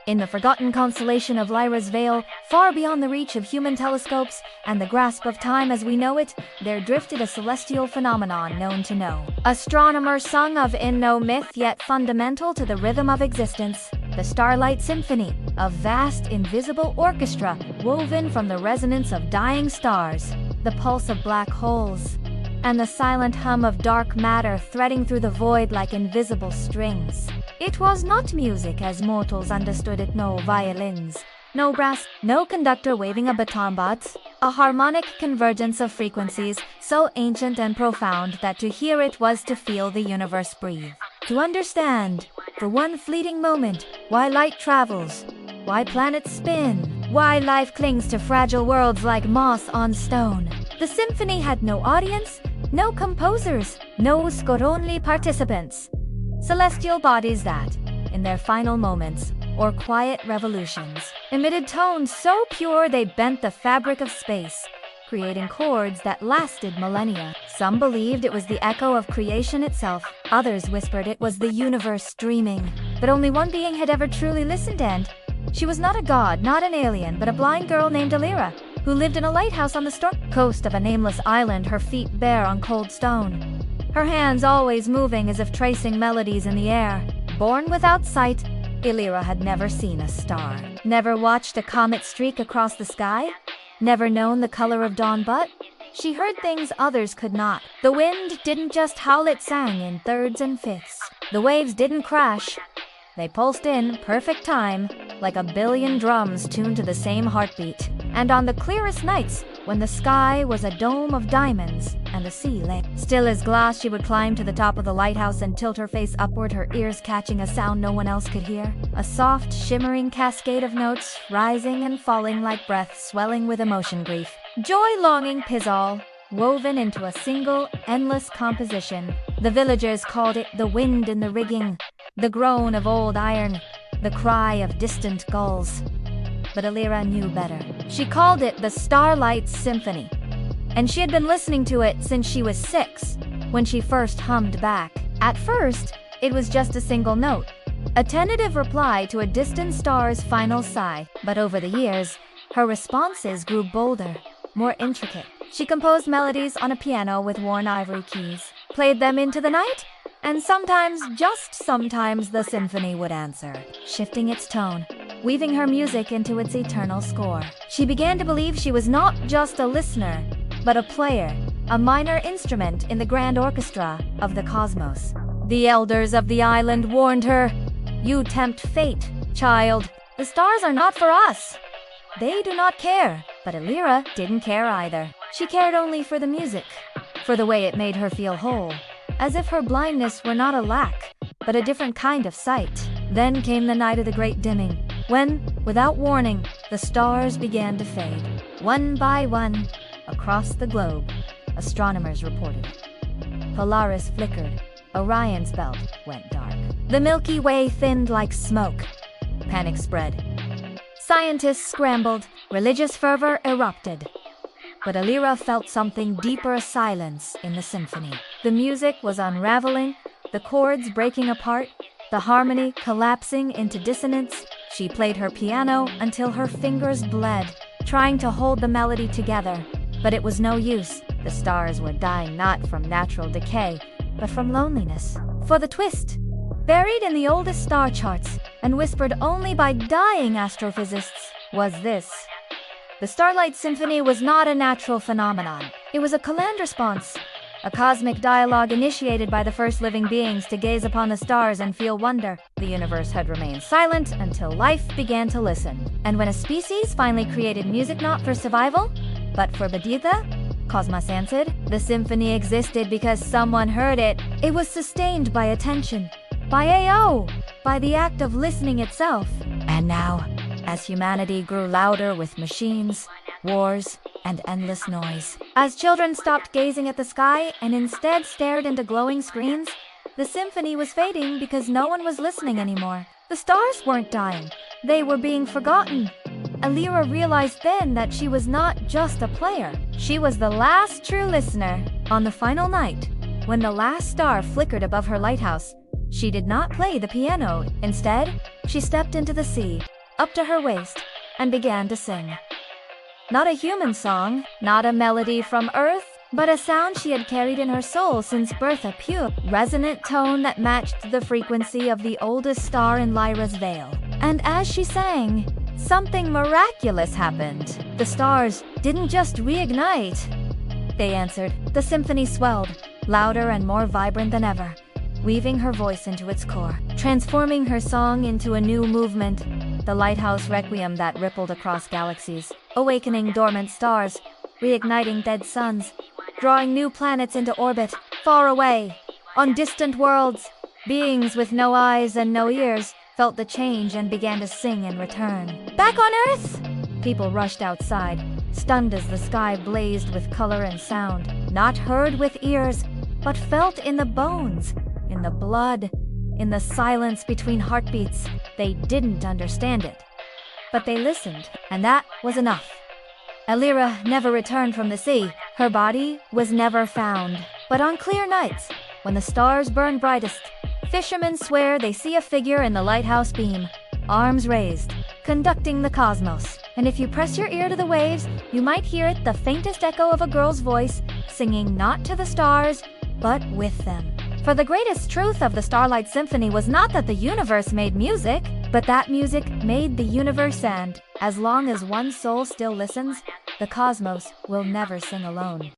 In the forgotten constellation of Lyra's Veil, far beyond the reach of human telescopes and the grasp of time as we know it, there drifted a celestial phenomenon known to no astronomer sung of in no myth yet fundamental to the rhythm of existence. The Starlight Symphony, a vast invisible orchestra woven from the resonance of dying stars, the pulse of black holes, and the silent hum of dark matter threading through the void like invisible strings. It was not music as mortals understood it, no violins, no brass, no conductor waving a baton, but a harmonic convergence of frequencies so ancient and profound that to hear it was to feel the universe breathe. To understand, for one fleeting moment, why light travels, why planets spin, why life clings to fragile worlds like moss on stone. The symphony had no audience, no composers, no score, only participants. Celestial bodies that, in their final moments, or quiet revolutions, emitted tones so pure they bent the fabric of space, creating chords that lasted millennia. Some believed it was the echo of creation itself, others whispered it was the universe dreaming. But only one being had ever truly listened, and she was not a god, not an alien, but a blind girl named Elira, who lived in a lighthouse on the storm coast of a nameless island, her feet bare on cold stone, her hands always moving as if tracing melodies in the air. Born without sight, Elira had never seen a star, never watched a comet streak across the sky, never known the color of dawn, but she heard things others could not. The wind didn't just howl, it sang in thirds and fifths. The waves didn't crash, they pulsed in perfect time, like a billion drums tuned to the same heartbeat. And on the clearest nights, when the sky was a dome of diamonds and the sea lay still as glass, she would climb to the top of the lighthouse and tilt her face upward, her ears catching a sound no one else could hear. A soft, shimmering cascade of notes, rising and falling like breath, swelling with emotion, grief, joy, longing, pizzle, woven into a single, endless composition. The villagers called it the wind in the rigging, the groan of old iron, the cry of distant gulls. But Elira knew better. She called it the Starlight Symphony, and she had been listening to it since she was 6, when she first hummed back. At first, it was just a single note, a tentative reply to a distant star's final sigh. But over the years, her responses grew bolder, more intricate. She composed melodies on a piano with worn ivory keys, played them into the night, and sometimes, just sometimes, the symphony would answer, shifting its tone, weaving her music into its eternal score. She began to believe she was not just a listener, but a player, a minor instrument in the grand orchestra of the cosmos. The elders of the island warned her, "You tempt fate, child. The stars are not for us. They do not care." But Elira didn't care either. She cared only for the music, for the way it made her feel whole, as if her blindness were not a lack, but a different kind of sight. Then came the night of the great dimming, when, without warning, the stars began to fade. One by one, across the globe, astronomers reported. Polaris flickered, Orion's belt went dark. The Milky Way thinned like smoke. Panic spread. Scientists scrambled, religious fervor erupted. But Elira felt something deeper, a silence in the symphony. The music was unraveling, the chords breaking apart, the harmony collapsing into dissonance. She played her piano until her fingers bled, trying to hold the melody together. But it was no use. The stars were dying not from natural decay, but from loneliness. For the twist, buried in the oldest star charts and whispered only by dying astrophysicists, was this. The Starlight Symphony was not a natural phenomenon. It was a command response, a cosmic dialogue initiated by the first living beings to gaze upon the stars and feel wonder. The universe had remained silent until life began to listen. And when a species finally created music not for survival, but for Beditha, Cosmos answered, the symphony existed because someone heard it. It was sustained by attention, by AO, by the act of listening itself. And now, as humanity grew louder with machines, wars, and endless noise, as children stopped gazing at the sky and instead stared into glowing screens, the symphony was fading because no one was listening anymore. The stars weren't dying. They were being forgotten. Elira realized then that she was not just a player. She was the last true listener. On the final night, when the last star flickered above her lighthouse, she did not play the piano. Instead, she stepped into the sea, up to her waist and began to sing. Not a human song, not a melody from Earth, but a sound she had carried in her soul since birth, a pure, resonant tone that matched the frequency of the oldest star in Lyra's veil. And as she sang, something miraculous happened. The stars didn't just reignite. They answered. The symphony swelled, louder and more vibrant than ever, weaving her voice into its core, transforming her song into a new movement, the lighthouse requiem that rippled across galaxies, awakening dormant stars, reigniting dead suns, drawing new planets into orbit, far away, on distant worlds. Beings with no eyes and no ears felt the change and began to sing in return. Back on Earth? People rushed outside, stunned as the sky blazed with color and sound, not heard with ears, but felt in the bones, in the blood, in the silence between heartbeats. They didn't understand it, but they listened, and that was enough. Elira never returned from the sea. Her body was never found. But on clear nights, when the stars burn brightest, fishermen swear they see a figure in the lighthouse beam, arms raised, conducting the cosmos. And if you press your ear to the waves, you might hear it, the faintest echo of a girl's voice, singing not to the stars, but with them. For the greatest truth of the Starlight Symphony was not that the universe made music, but that music made the universe, and as long as one soul still listens, the cosmos will never sing alone.